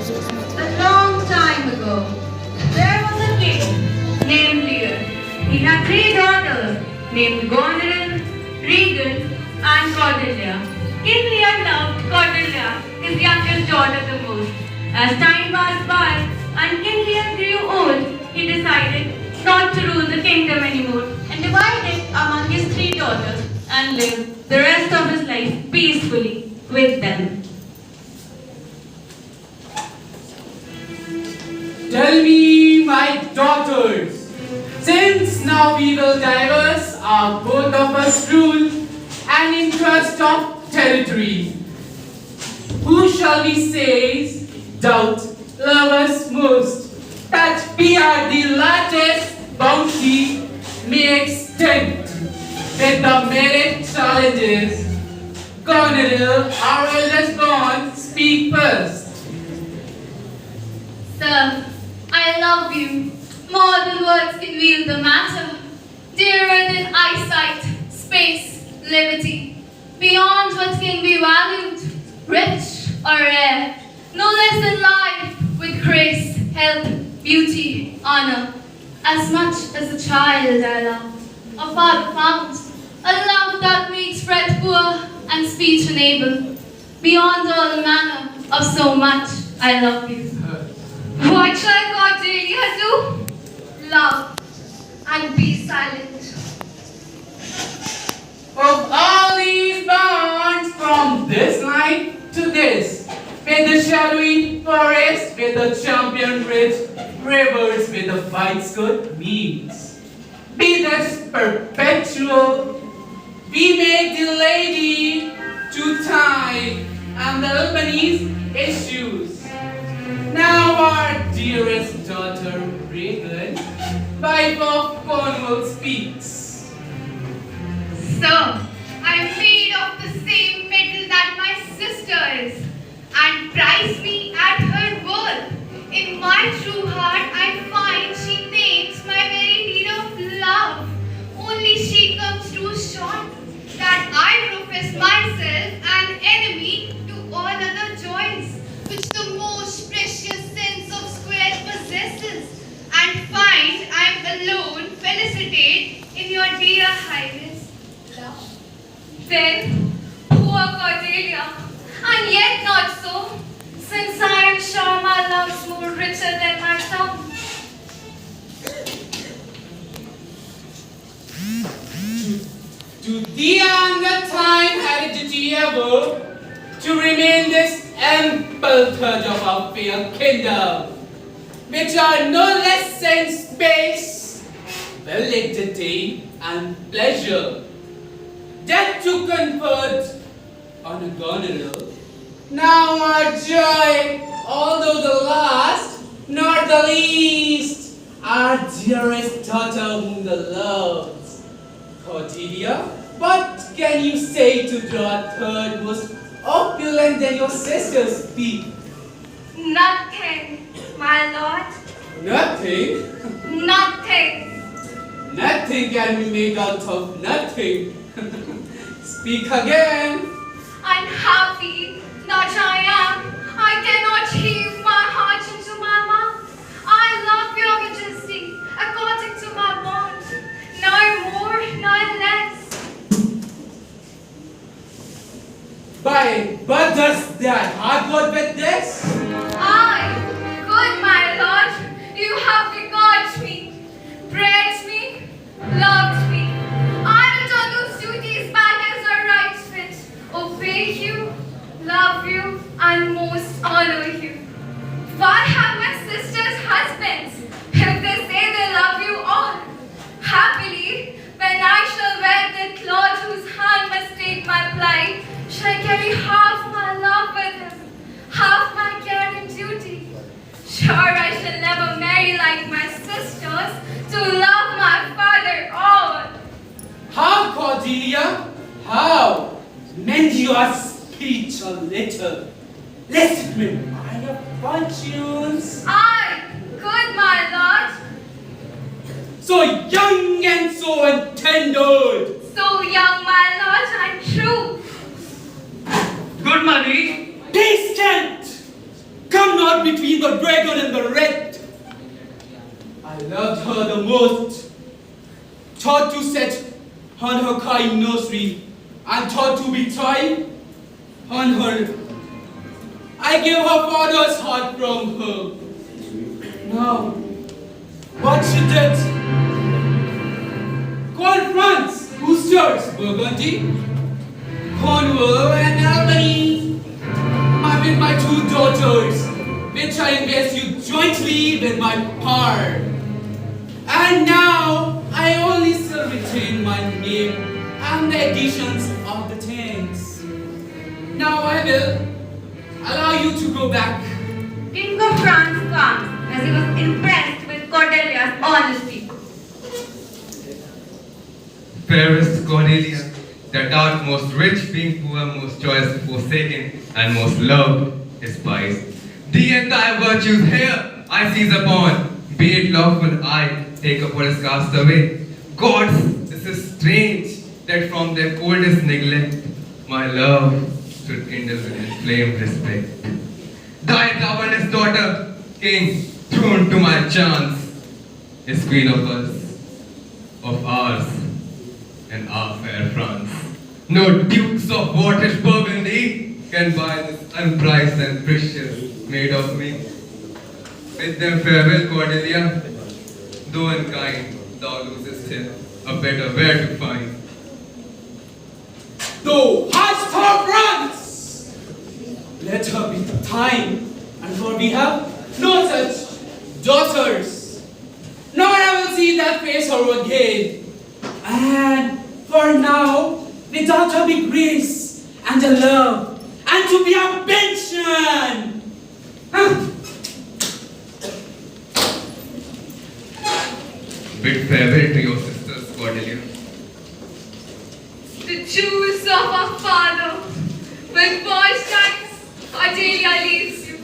A long time ago, there was a king named Lear. He had three daughters named Goneril, Regan, and Cordelia. King Lear loved Cordelia, his youngest daughter, the most. As time passed by and King Lear grew old, he decided not to rule the kingdom anymore and divided among his three daughters and lived the rest of his life peacefully with them. Tell me, my daughters, since now we will diverse our both of us rule and interest of territory, who shall we say doubt love us most, that we are the largest bounty may extend with the merit challenges. Goneril, our eldest born, speak first. Sir, I love you more than words can wield the matter. Dearer than eyesight, space, liberty. Beyond what can be valued, rich or rare. No less than life with grace, health, beauty, honor. As much as a child I love, a father found. A love that makes breath poor and speech unable. Beyond all the manner of so much I love you. What shall Cordelia do? Love and be silent. Of all these bonds from this night to this, with the shadowy forest, with the champion rich rivers, with the fights good means, be this perpetual, we make the lady to time and the Albanese issues. Now our dearest daughter, Regan, wife of Cornwall, speaks. Sir, I'm made of the same metal that my sister is, and prize me at her worth. In my true heart, I find she names my very need of love. Only she comes too short, that I profess myself an enemy to all other joys, which the most precious sense of square possesses, and find I'm alone felicitate in your dear highness love. Then, poor Cordelia, and yet not so, since I am sure my love's more richer than my tongue. To thee and the time heredity ever, to remain this ample touch of our fair kingdom, which are no less in space, validity and pleasure, that to convert on a Goneril. Now our joy, although the last, not the least, our dearest daughter whom the loves. Cordelia, what can you say to draw third most opulent than your sisters speak? Nothing, my lord. Nothing? Nothing. Nothing can be made out of nothing. Speak again. Unhappy that I am, I cannot heave my heart into my mouth. I love your majesty according to my bond, no more, no less. But does that heart go with this? I, good my lord, you have begot me, bred me, loved me. I return those duties back as a right fit, obey you, love you, and most honor you. Why have my sisters husbands, if they say they love you all? Happily, when I shall wear that Lord whose hand must take my plight, shall carry half my love with him, half my care and duty. Sure, I shall never marry like my sisters, to love my father all. How, Cordelia? How? Mend your speech a little, lest it may mar your fortunes. I, good my lord, So young and so intended. so young my lord and true. Good money. Distant! Come not battle between the dragon and the rat. I loved her the most, taught to set on her kind nursery, and taught to be tied on her. I gave her father's heart from her. Now, what she did? Call France, Worcester, Burgundy, Cornwall, and Albany. I'm with my two daughters, which I invest you jointly with my par. And now, I only still retain my name and the editions of the things. Now I will allow you to go back. King of France comes as he was impressed with Cordelia's honesty. Fairest Cordelia, that art most rich, being poor, most joyous, forsaken, and most loved, despised. Thee and thy virtues here I seize upon, be it lawful I take up what is cast away. Gods, this is strange, that from their coldest neglect, my love should kindle with inflamed respect. Thy governess daughter, king, thrown to my chance, is queen of us, of ours, and our fair France. No dukes of Wartish Burgundy can buy this unprized and precious made of me. Bid them farewell, Cordelia, though unkind, thou losest here a better where to find. Thou hast her France! Let her be thine, and for we have no such daughters. Nor I will see that face her again. And for now, without her be grace and a love, and to be a pension. Bid farewell to your sisters, Cordelia. The jewels of our father. When boys dies, Cordelia leaves you.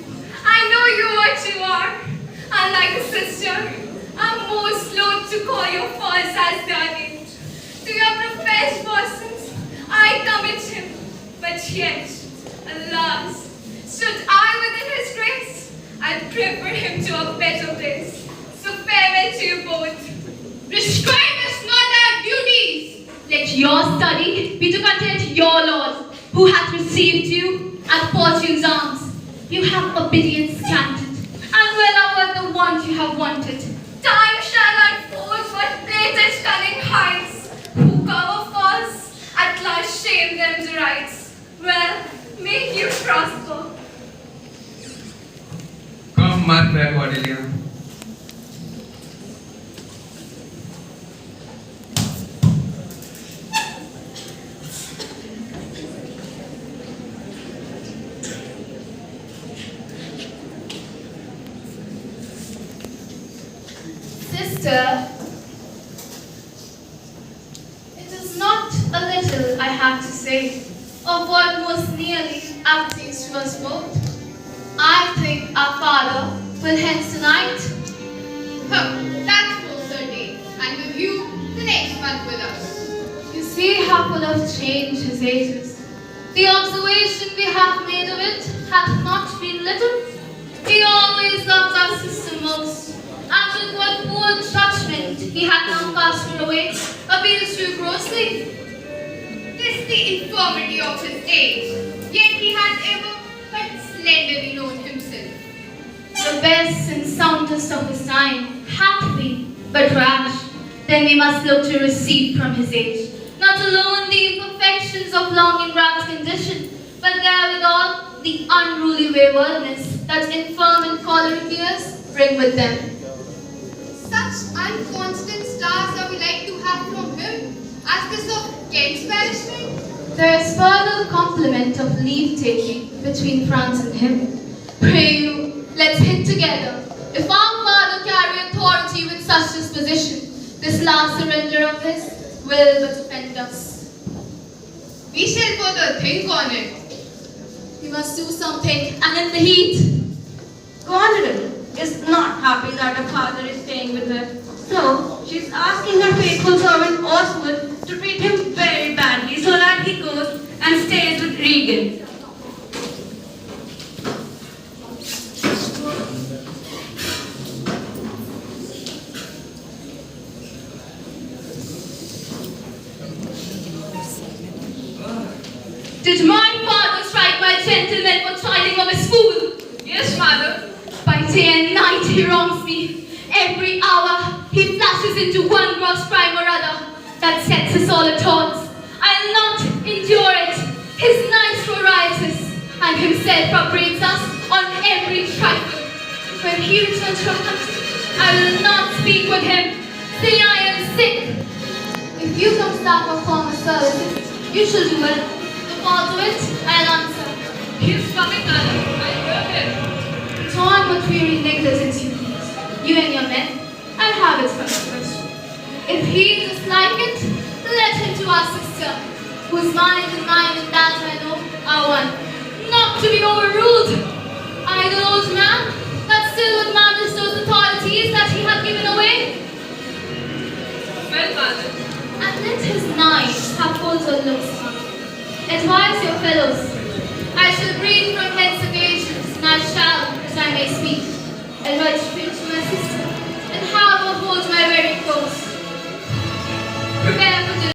I know you what you are. Unlike a sister, I'm most loath to call your faults as their names. To your professed persons, I commit him. But yet, alas, should I within his grace, I'd prefer him to a better place. So farewell to you both. Prescribe us not our duties. Let your study be to content your Lord, who hath received you at fortune's arms. You have obedience scanted, and well over the want you have wanted. Time shall unfold what plated cunning hides. Who cover false, at last shame them to rights. Well, may you prosper. Come, my fair Cordelia. Sister, it is not a little I have to say of what most nearly appertains to us both. I think our father will hence tonight. That's for certain. And with you, the next month with us. You see how full of change his age is. The observation we have made of it hath not been little. He always loved our sister most, and with what poor judgment he had now cast her away, appeals too grossly. This the infirmity of his age, yet he had ever but slenderly known himself. The best and soundest of his time hath been but rash. Then we must look to receive from his age, not alone the imperfections of long enwrapped condition, but therewithal the unruly waywardness that infirm and choleric years bring with them. Such unconstant stars are we like to have from him, as this of Kent's banishment. There is further compliment of leave-taking between France and him. Pray you, let's hit together. If our father carry authority with such disposition, this last surrender of his will but offend us. We shall further think on it. We must do something, and in the heat. Goneril is not happy that her father is staying with her. So, she's asking her faithful servant Oswald to treat him very badly so that he goes and stays with Regan. Did my father strike my gentleman for chiding of his fool? Yes, mother. By day and night he wrongs me. Every hour he flashes into one gross crime or other that sets us all at odds. I'll not endure it. His nights were riotous, and himself upbraids us on every trifle. When he returns from hunting, I will not speak with him. Say I am sick. If you come staff or former services, you shall do well. If I'll do it, I'll answer. He is coming, madam. I hear him. Torn with weary negligence you please, you and your men, I'll have it from the first. If he dislike it, let him to our sister, whose mind and mine and that I know are one, not to be overruled. Idle old man, that still would manage those authorities that he had given away. Well, madam. And let his knives have full good looks. Advise your fellows. I shall breathe from hence occasions, and I shall, as I may speak, and write tribute to my sister, and have her hold my very close.